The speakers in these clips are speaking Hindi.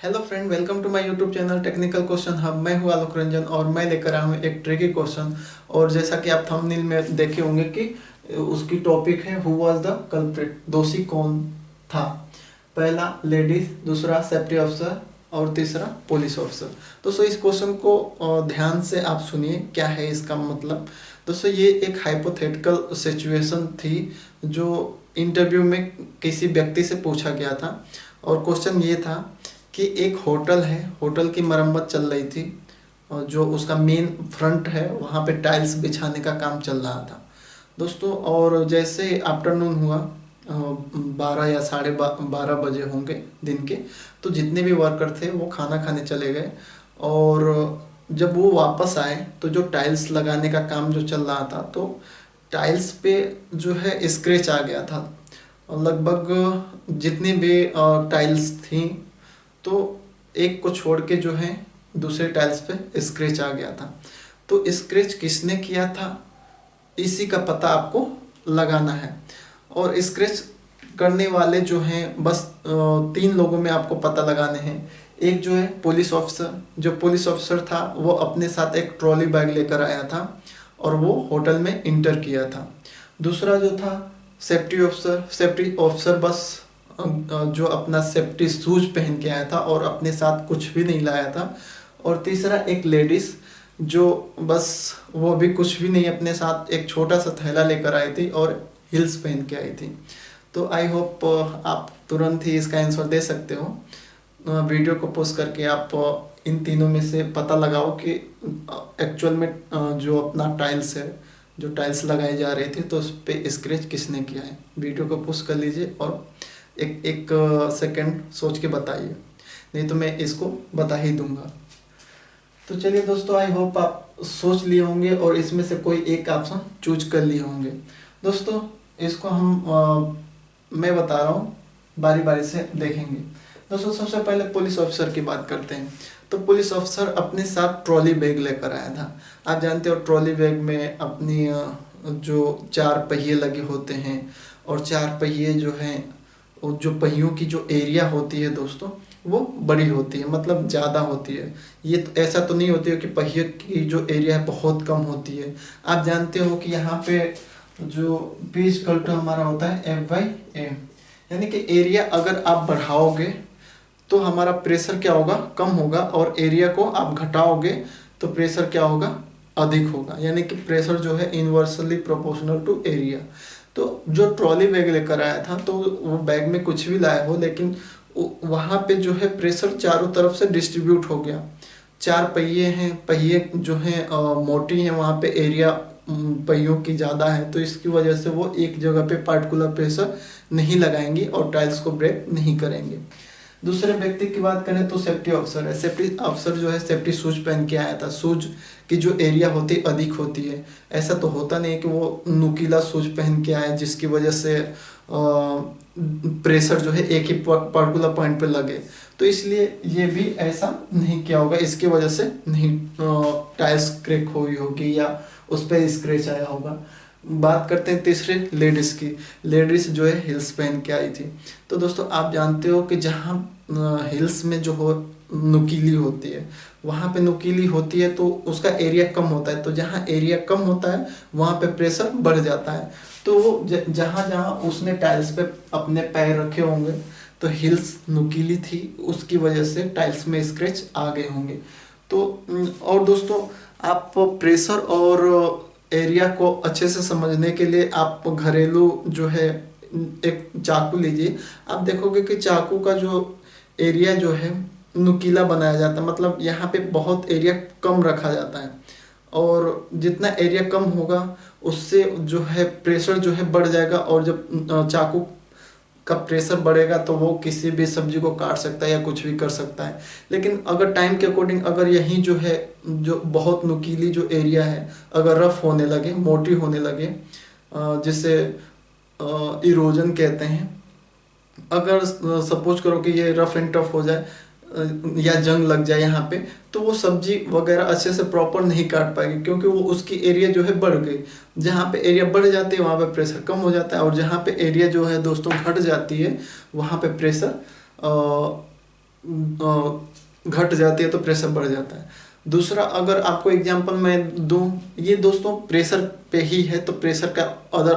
Hello friend, welcome to my YouTube channel technical question hub. मैं हूं आलोक रंजन और मैं लेकर आया हूं एक ट्रिकी क्वेश्चन। और जैसा कि आप थंबनेल में देखे होंगे कि उसकी टॉपिक है हु वाज द कल्प्रिट, दोषी कौन था। पहला लेडीज, दूसरा सेफ्टी ऑफिसर और तीसरा पुलिस ऑफिसर। दोस्तों इस क्वेश्चन को ध्यान से आप सुनिए, क्या है इसका मतलब। दोस्तों ये एक हाइपोथेटिकल सिचुएशन थी जो इंटरव्यू में किसी व्यक्ति से पूछा गया था। और क्वेश्चन ये था कि एक होटल है, होटल की मरम्मत चल रही थी और जो उसका मेन फ्रंट है वहाँ पे टाइल्स बिछाने का काम चल रहा था दोस्तों। और जैसे आफ्टरनून हुआ, 12 या 12:30 बजे होंगे दिन के, तो जितने भी वर्कर थे वो खाना खाने चले गए। और जब वो वापस आए तो जो टाइल्स लगाने का काम जो चल रहा था, तो टाइल्स पे जो है स्क्रैच आ गया था। और लगभग जितनी भी टाइल्स थी, तो एक को छोड़ के जो है दूसरे टाइल्स पे स्क्रैच आ गया था। तो स्क्रैच किसने किया था, इसी का पता आपको लगाना है। और स्क्रैच करने वाले जो हैं बस 3 लोगों में आपको पता लगाने हैं। एक जो है पुलिस ऑफिसर, जो पुलिस ऑफिसर था वो अपने साथ एक ट्रॉली बैग लेकर आया था और वो होटल में इंटर किया था। दूसरा जो था सेफ्टी ऑफिसर, सेफ्टी ऑफिसर बस जो अपना सेफ्टी शूज पहन के आया था और अपने साथ कुछ भी नहीं लाया था। और तीसरा एक लेडीज, जो बस वो भी कुछ भी नहीं, अपने साथ एक छोटा सा थैला लेकर आई थी और हिल्स पहन के आई थी। तो आई होप आप तुरंत ही इसका आंसर दे सकते हो। वीडियो को पोस्ट करके आप इन तीनों में से पता लगाओ कि एक्चुअल में जो अपना टाइल्स है, जो टाइल्स लगाई जा रही थी, तो उस पर स्क्रैच किसने किया है। वीडियो को पोस्ट कर लीजिए और एक सेकंड सोच के बताइए, नहीं तो मैं इसको बता ही दूंगा। तो चलिए दोस्तों, आई होप आप सोच लिए होंगे और इसमें से कोई एक ऑप्शन चूज कर लिए होंगे। दोस्तों इसको मैं बता रहा हूँ, बारी बारी से देखेंगे। दोस्तों सबसे पहले पुलिस ऑफिसर की बात करते हैं। तो पुलिस ऑफिसर अपने साथ ट्रॉली बैग लेकर आया था। आप जानते हो ट्रॉली बैग में अपनी जो 4 पहिए लगे होते हैं, और 4 पहिए जो हैं, और जो पहियों की जो एरिया होती है दोस्तों, वो बड़ी होती है, मतलब ज़्यादा होती है। ये तो ऐसा तो नहीं होती है कि पहिए की जो एरिया है बहुत कम होती है। आप जानते हो कि यहाँ पे जो पेज इक्वल टू हमारा होता है F/A, यानी कि एरिया अगर आप बढ़ाओगे तो हमारा प्रेशर क्या होगा, कम होगा, और एरिया को आप घटाओगे तो प्रेशर क्या होगा, अधिक होगा। यानी कि प्रेशर जो है इनवर्सली प्रोपोर्शनल टू एरिया। तो जो ट्रॉली बैग लेकर आया था, तो वो बैग में कुछ भी लाया हो, लेकिन वहाँ पे जो है प्रेशर चारों तरफ से डिस्ट्रीब्यूट हो गया। 4 पहिए हैं, पहिए जो हैं मोटी हैं, वहाँ पे एरिया पहियों की ज़्यादा है, तो इसकी वजह से वो एक जगह पे पार्टिकुलर प्रेशर नहीं लगाएंगी और टाइल्स को ब्रेक नहीं करेंगे। दूसरे व्यक्ति की बात करें तो सेफ्टी ऑफिसर है। सेफ्टी ऑफिसर जो है सेफ्टी शूज पहन के आया था। शूज की जो एरिया होती है अधिक होती है। ऐसा तो होता नहीं कि वो नुकीला शूज पहन के आए जिसकी वजह से प्रेशर जो है एक ही पर्टिकुलर पॉइंट पे लगे। तो इसलिए ये भी ऐसा नहीं किया होगा, इसकी वजह से नहीं टाइल्स क्रैक हुई होगी या उस पर स्क्रैच आया होगा। बात करते हैं तीसरे लेडीज़ की। लेडीज़ जो है हिल्स पहन के आई थी। तो दोस्तों आप जानते हो कि जहाँ हिल्स में जो हो नुकीली होती है, वहाँ पे नुकीली होती है तो उसका एरिया कम होता है। तो जहाँ एरिया कम होता है वहाँ पे प्रेशर बढ़ जाता है। तो जहाँ जहाँ उसने टाइल्स पे अपने पैर रखे होंगे, तो हिल्स नुकीली थी, उसकी वजह से टाइल्स में स्क्रैच आ गए होंगे। तो और दोस्तों आप प्रेशर और एरिया को अच्छे से समझने के लिए आप घरेलू जो है एक चाकू लीजिए। आप देखोगे कि चाकू का जो एरिया जो है नुकीला बनाया जाता है, मतलब यहाँ पे बहुत एरिया कम रखा जाता है। और जितना एरिया कम होगा उससे जो है प्रेशर जो है बढ़ जाएगा, और जब चाकू का प्रेशर बढ़ेगा तो वो किसी भी सब्जी को काट सकता है या कुछ भी कर सकता है। लेकिन अगर टाइम के अकॉर्डिंग अगर यही जो है जो बहुत नुकीली जो एरिया है अगर रफ होने लगे, मोटी होने लगे, जिसे इरोजन कहते हैं, अगर सपोज करो कि ये रफ एंड टफ हो जाए या जंग लग जाए यहाँ पे, तो वो सब्जी वगैरह अच्छे से प्रॉपर नहीं काट पाएगी, क्योंकि वो उसकी एरिया जो है बढ़ गई। जहाँ पे एरिया बढ़ जाती है वहाँ पे प्रेशर कम हो जाता है, और जहाँ पे एरिया जो है दोस्तों घट जाती है वहाँ पे प्रेशर घट जाती है तो प्रेशर बढ़ जाता है। दूसरा, अगर आपको एग्जांपल मैं दूं, ये दोस्तों प्रेशर पे ही है, तो प्रेशर का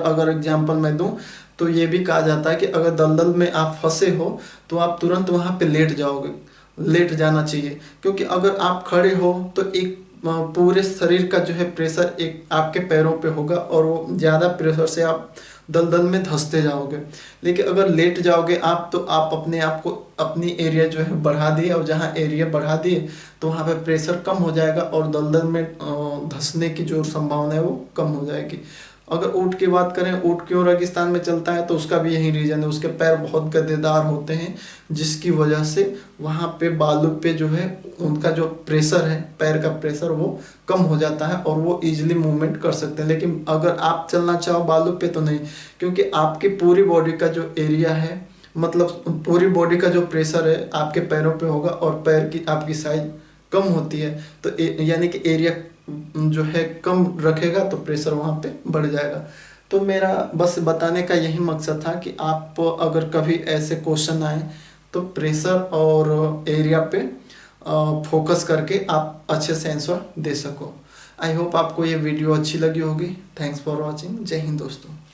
अगर एग्जांपल मैं दूं तो ये भी कहा जाता है कि अगर दलदल में आप फंसे हो तो आप तुरंत वहाँ पे लेट जाओगे, लेट जाना चाहिए। क्योंकि अगर आप खड़े हो तो एक पूरे शरीर का जो है प्रेशर एक आपके पैरों पे होगा और वो ज़्यादा प्रेशर से आप दलदल में धंसते जाओगे। लेकिन अगर लेट जाओगे आप तो आप अपने आप को अपनी एरिया जो है बढ़ा दिए, और जहाँ एरिया बढ़ा दिए तो वहाँ पे प्रेशर कम हो जाएगा और दलदल में धंसने की जो संभावना है वो कम हो जाएगी। अगर ऊँट की बात करें, ऊँट क्यों रेगिस्तान में चलता है, तो उसका भी यही रीज़न है, उसके पैर बहुत गद्देदार होते हैं जिसकी वजह से वहाँ पे बालू पे जो है उनका जो प्रेशर है, पैर का प्रेशर वो कम हो जाता है और वो इजीली मूवमेंट कर सकते हैं। लेकिन अगर आप चलना चाहो बालू पे तो नहीं, क्योंकि आपकी पूरी बॉडी का जो एरिया है, मतलब पूरी बॉडी का जो प्रेशर है आपके पैरों पे होगा और पैर की आपकी साइज कम होती है, तो यानी कि एरिया जो है कम रखेगा तो प्रेशर वहाँ पे बढ़ जाएगा। तो मेरा बस बताने का यही मकसद था कि आप अगर कभी ऐसे क्वेश्चन आए तो प्रेशर और एरिया पे फोकस करके आप अच्छे से आंसर दे सको। आई होप आपको ये वीडियो अच्छी लगी होगी। Thanks for watching. जय हिंद दोस्तों।